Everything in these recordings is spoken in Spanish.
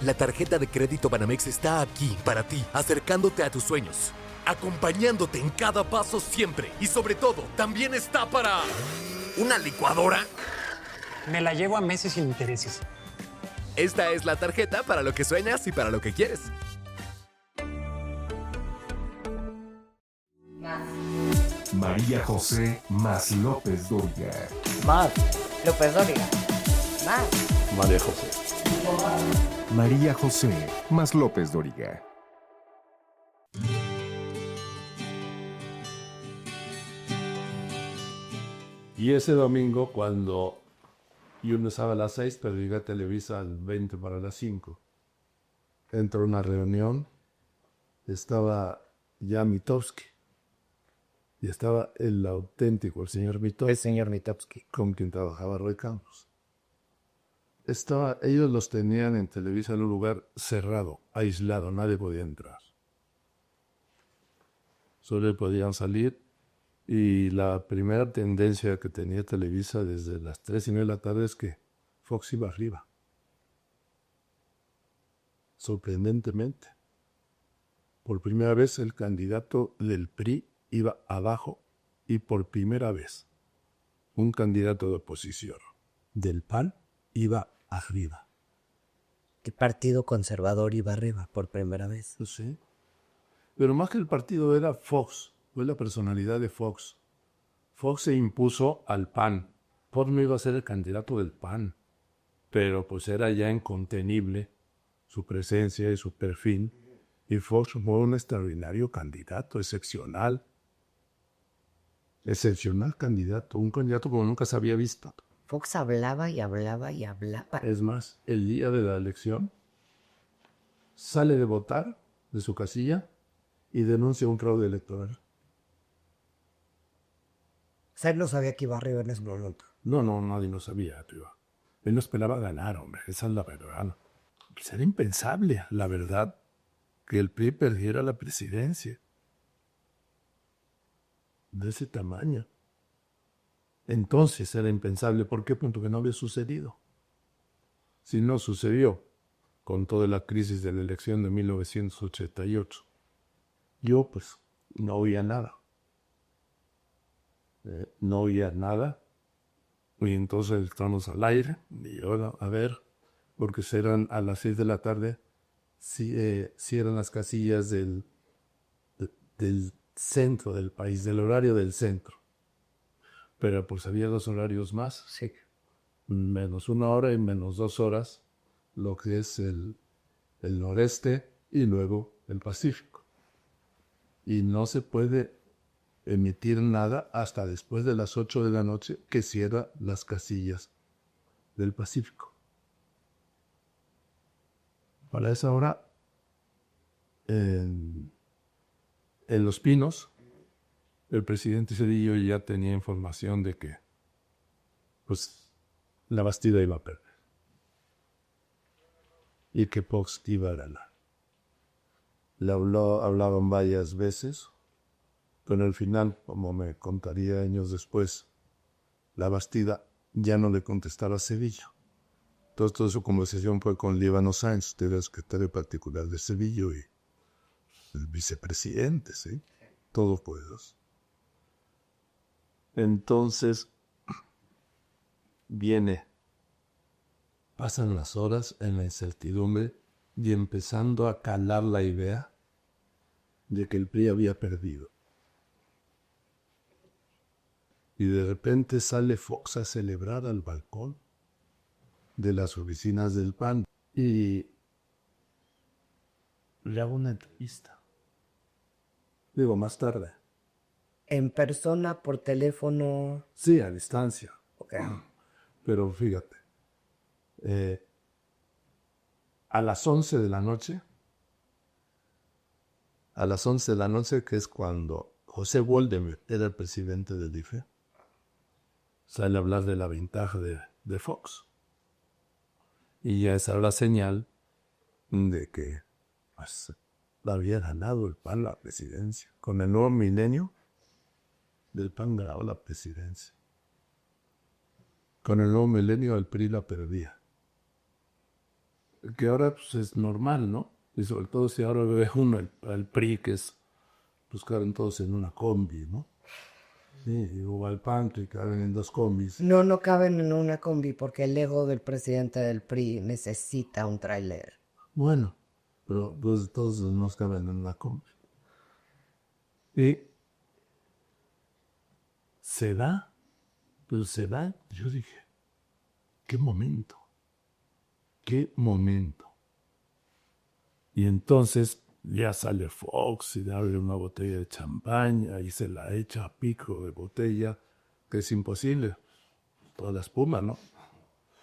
La tarjeta de crédito Banamex está aquí para ti, acercándote a tus sueños, acompañándote en cada paso siempre y sobre todo, también está para... ¿Una licuadora? Me la llevo a meses sin intereses. Esta es la tarjeta para lo que sueñas y para lo que quieres. María José más López Dóriga. Más López Dóriga. Más María José. María José más López Dóriga. Y ese domingo, cuando yo empezaba a las 6, pero llegué a Televisa al 20 para las 5, entró a una reunión, estaba ya Mitofsky, y estaba el auténtico, el señor Mitofsky. el señor Mitofsky. Con quien trabajaba Roy Campos. Ellos los tenían en Televisa en un lugar cerrado, aislado, nadie podía entrar. Solo podían salir, y la primera tendencia que tenía Televisa desde las 3:30 de la tarde es que Fox iba arriba. Sorprendentemente. Por primera vez el candidato del PRI iba abajo, y por primera vez un candidato de oposición del PAN iba arriba. El Partido Conservador iba arriba por primera vez. Sí. Pero más que el partido era Fox, fue la personalidad de Fox. Fox se impuso al PAN. Fox no iba a ser el candidato del PAN, pero pues era ya incontenible su presencia y su perfil, y Fox fue un extraordinario candidato, excepcional. Excepcional candidato, un candidato como nunca se había visto. Fox hablaba y hablaba y hablaba. Es más, el día de la elección, sale de votar de su casilla y denuncia un fraude electoral. O sea, él no sabía que iba arriba en ese momento. No, nadie lo sabía, tío. Él no esperaba ganar, hombre, esa es la verdad. Pues era impensable, la verdad, que el PRI perdiera la presidencia. De ese tamaño. Entonces era impensable. ¿Por qué? Porque no había sucedido. Si no sucedió, con toda la crisis de la elección de 1988, yo pues no oía nada. No oía nada. Y entonces estamos al aire. Y ahora, a ver, porque serán a las 6 de la tarde, cierran las casillas del centro del país, del horario del centro. Pero pues había 2 horarios más. Sí. Menos 1 hora y menos 2 horas, lo que es el noreste y luego el Pacífico. Y no se puede emitir nada hasta después de las 8 de la noche, que cierra las casillas del Pacífico. Para esa hora, en Los Pinos, el presidente Zedillo ya tenía información de que pues la Bastida iba a perder y que Fox iba a ganar. Le hablaban varias veces, pero al final, como me contaría años después, la Bastida ya no le contestaba a Zedillo. Entonces toda su conversación fue con Líbano Sáenz, que era el secretario particular de Zedillo y el vicepresidente, ¿sí? Todos pues. Entonces pasan las horas en la incertidumbre y empezando a calar la idea de que el PRI había perdido. Y de repente sale Fox a celebrar al balcón de las oficinas del PAN y le hago una entrevista. Digo, más tarde. ¿En persona, por teléfono? Sí, a distancia. Okay. Pero fíjate, a las 11 de la noche, que es cuando José Woldemir era el presidente del IFE, sale a hablar de la ventaja de Fox. Y ya esa era la señal de que pues, había ganado el PAN la presidencia. Con el nuevo milenio, del PAN ganaba la presidencia. Con el nuevo milenio, el PRI la perdía. que ahora pues, es normal, ¿no? Y sobre todo si ahora ve uno al PRI, que es, pues caben todos en una combi, ¿no? Sí, o al PAN, que caben en 2 combis. No, no caben en una combi porque el ego del presidente del PRI necesita un tráiler. Bueno, pero pues todos nos caben en una combi. Y se da, pues se da. Yo dije, qué momento. Y entonces ya sale Fox y le abre una botella de champaña y se la echa a pico de botella, que es imposible. Toda la espuma, ¿no?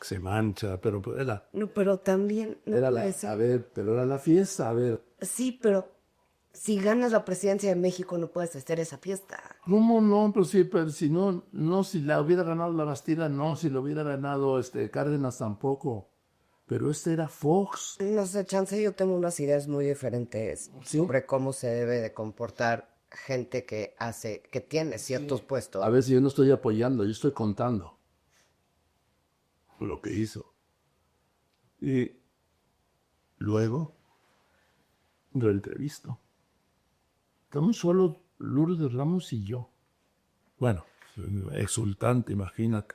Se mancha, pero era, No, pero también... no era la, puede ser. a ver, pero era la fiesta, a ver. Sí, pero si ganas la presidencia de México no puedes hacer esa fiesta. ¿Cómo no? Pero si no, si la hubiera ganado la Bastida, no, si lo hubiera ganado Cárdenas tampoco. Pero era Fox. No sé, chance, yo tengo unas ideas muy diferentes sobre cómo se debe de comportar gente que tiene ciertos puestos. A ver, si yo no estoy apoyando, yo estoy contando lo que hizo. Y luego lo entrevisto. Estamos solo Lourdes Ramos y yo. Bueno, exultante, imagínate.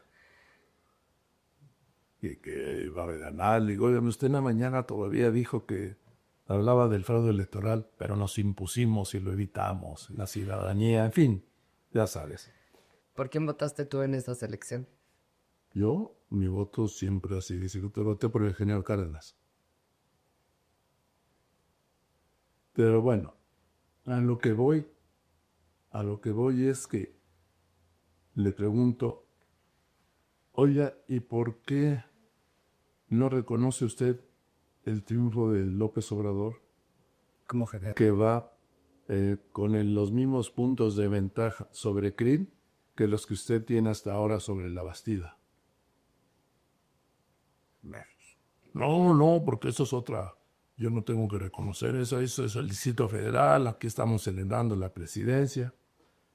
Que iba a ganar. Le digo, oiga, usted en la mañana todavía dijo que hablaba del fraude electoral, pero nos impusimos y lo evitamos, la ciudadanía, en fin, ya sabes. ¿Por quién votaste tú en esa selección? Yo, mi voto siempre así, dice que te voté por el ingeniero Cárdenas. Pero bueno, a lo que voy es que le pregunto, oiga, ¿y por qué no reconoce usted el triunfo de López Obrador? ¿Cómo general? Que va con los mismos puntos de ventaja sobre Krill que los que usted tiene hasta ahora sobre la Bastida. No, porque eso es otra. Yo no tengo que reconocer eso es el Distrito Federal, aquí estamos celebrando la presidencia,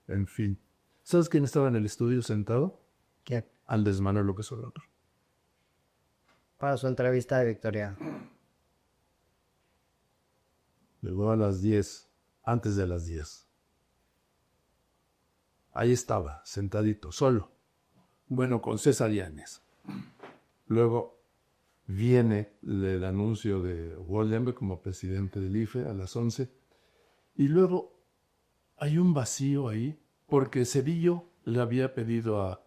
en fin. ¿Sabes quién estaba en el estudio sentado? ¿Quién? Andrés Manuel López Obrador. Para su entrevista de Victoria. Llegó a las 10, antes de las 10. Ahí estaba, sentadito, solo. Bueno, con César Yáñez. Luego viene el anuncio de Wallenberg como presidente del IFE a las 11. Y luego hay un vacío ahí, porque Cedillo le había pedido a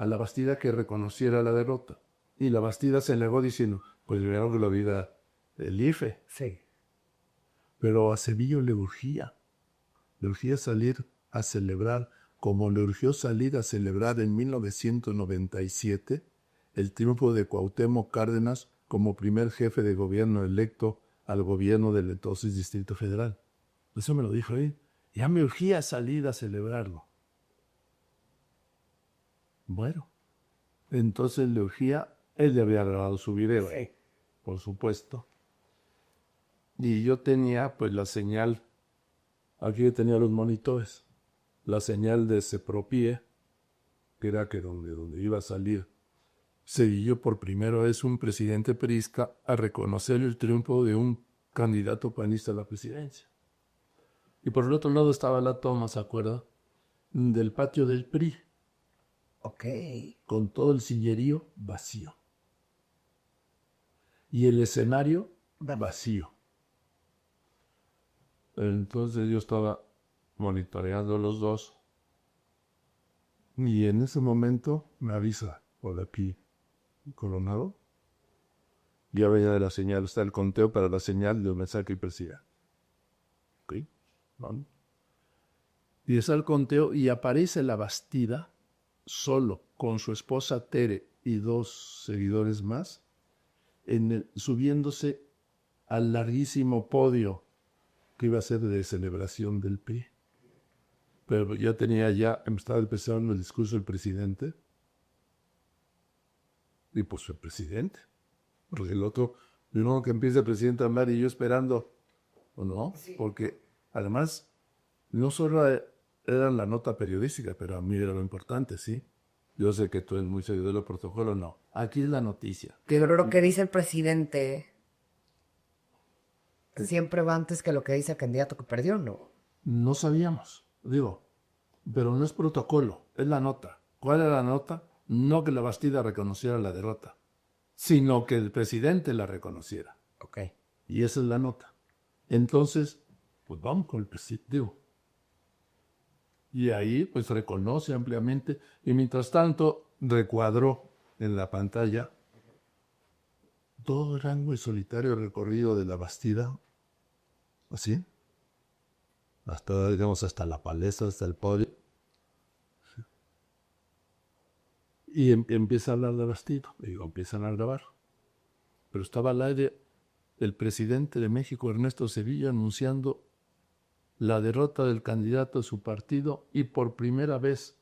la Bastida que reconociera la derrota. Y la Bastida se negó diciendo, pues primero que lo diga el IFE. Sí. Pero a Cedillo le urgía salir a celebrar, como le urgió salir a celebrar en 1997 el triunfo de Cuauhtémoc Cárdenas como primer jefe de gobierno electo al gobierno del entonces Distrito Federal. Eso me lo dijo ahí. Ya me urgía salir a celebrarlo. Bueno, entonces le urgía, él le había grabado su video, por supuesto. Y yo tenía pues la señal, aquí yo tenía los monitores, la señal de Sepropie, que era que donde iba a salir Cedillo por primera vez un presidente priista a reconocer el triunfo de un candidato panista a la presidencia. Y por el otro lado estaba la toma, ¿se acuerda? Del patio del PRI. Ok. Con todo el sillerío vacío. Y el escenario vacío. Entonces yo estaba monitoreando los dos. Y en ese momento me avisa por aquí Coronado. Ya venía de la señal, está el conteo para la señal del mensaje y persiga. ¿Ok? ¿No? Y está el conteo y aparece la Bastida solo con su esposa Tere y 2 seguidores más subiéndose al larguísimo podio que iba a ser de celebración del PRI. Pero estaba empezando el discurso del presidente. Y pues fue presidente. Porque el otro, primero que empieza el presidente a hablar y yo esperando, ¿o no? Sí. Porque además, no solo era la nota periodística, pero a mí era lo importante, ¿sí? Yo sé que tú eres muy seguidor del protocolo, no. Aquí es la noticia. Pero lo que dice el presidente siempre va antes que lo que dice el candidato que perdió, ¿no? No sabíamos, pero no es protocolo, es la nota. ¿Cuál era la nota? No que la Bastida reconociera la derrota, sino que el presidente la reconociera. Ok. Y esa es la nota. Entonces, pues vamos con el presidente. Y ahí, pues reconoce ampliamente. Y mientras tanto, recuadró en la pantalla todo el rango y solitario recorrido de la Bastida. Así. Hasta, digamos, hasta la palestra, hasta el podio. Y empieza a hablar de Bastida. Empiezan a grabar. Pero estaba al aire el presidente de México, Ernesto Zedillo, anunciando la derrota del candidato de su partido y por primera vez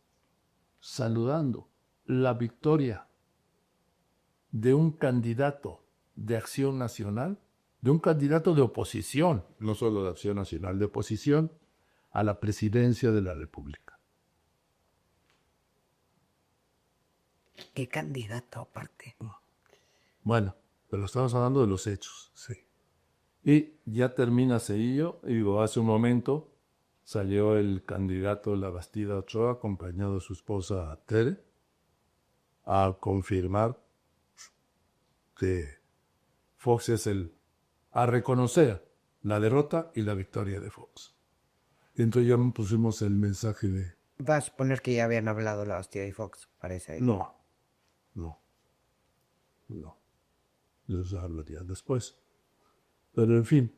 saludando la victoria de un candidato de Acción Nacional, de un candidato de oposición, no solo de Acción Nacional, de oposición a la presidencia de la República. ¿Qué candidato aparte? Bueno, pero estamos hablando de los hechos. Sí. Y ya termina Zedillo, hace un momento salió el candidato de la Bastida Ochoa, acompañado de su esposa Tere, a confirmar que Fox a reconocer la derrota y la victoria de Fox. Y entonces ya pusimos el mensaje de... Va a suponer que ya habían hablado la Bastida y Fox, parece. No. Les hablaría después. Pero en fin,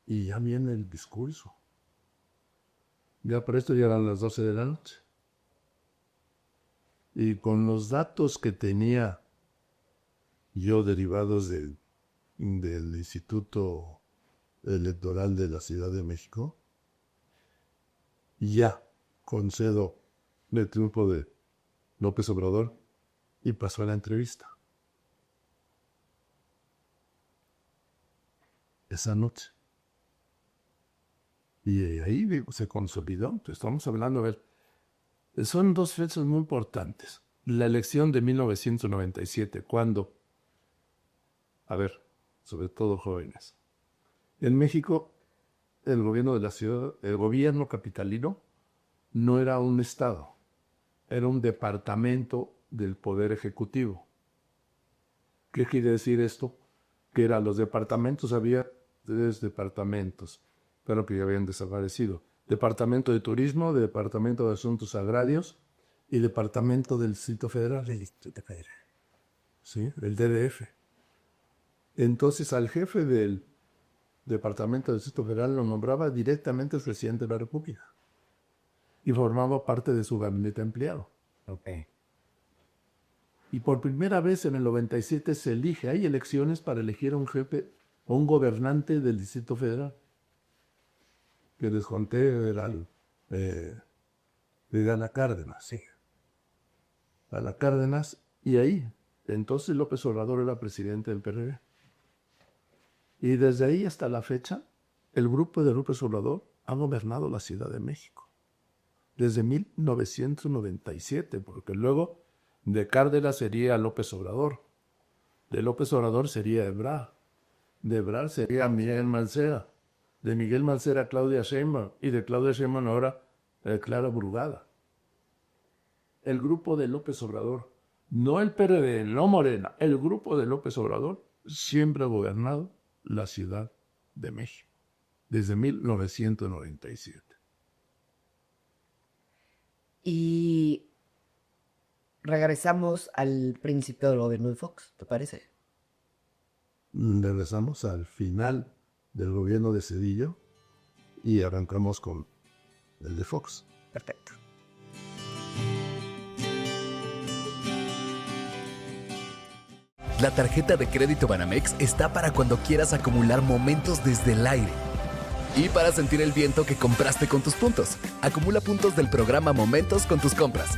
y ya viene el discurso. Ya por esto ya eran las 12 de la noche. Y con los datos que tenía yo derivados del Instituto Electoral de la Ciudad de México, ya concedo el triunfo de López Obrador y pasó a la entrevista. Esa noche. Y ahí se consolidó. Estamos hablando, son dos fechas muy importantes. La elección de 1997, cuando, sobre todo jóvenes, en México, el gobierno de la ciudad, el gobierno capitalino, no era un estado, era un departamento del Poder Ejecutivo. ¿Qué quiere decir esto? Que eran los departamentos, había 3 departamentos, pero que ya habían desaparecido. Departamento de Turismo, Departamento de Asuntos Agrarios y Departamento del Distrito Federal. El Distrito Federal. Sí, el DDF. Entonces al jefe del Departamento del Distrito Federal lo nombraba directamente el presidente de la República y formaba parte de su gabinete empleado. Okay. Y por primera vez en el 97 se elige, hay elecciones para elegir a un jefe o un gobernante del Distrito Federal. Que les conté era de Ana Cárdenas. Sí. Ana Cárdenas, y ahí, entonces López Obrador era presidente del PRD. Y desde ahí hasta la fecha, el grupo de López Obrador ha gobernado la Ciudad de México. Desde 1997, porque luego de Cárdenas sería López Obrador. De López Obrador sería Ebrard. De Ebrard sería Miguel Mancera. De Miguel Mancera, Claudia Sheinbaum. Y de Claudia Sheinbaum ahora Clara Brugada. El grupo de López Obrador, no el PRD, no Morena, el grupo de López Obrador siempre ha gobernado la Ciudad de México. Desde 1997. Y regresamos al principio del gobierno de Fox, ¿te parece? Regresamos al final del gobierno de Zedillo y arrancamos con el de Fox. Perfecto. La tarjeta de crédito Banamex está para cuando quieras acumular momentos desde el aire. Y para sentir el viento que compraste con tus puntos. Acumula puntos del programa Momentos con tus compras.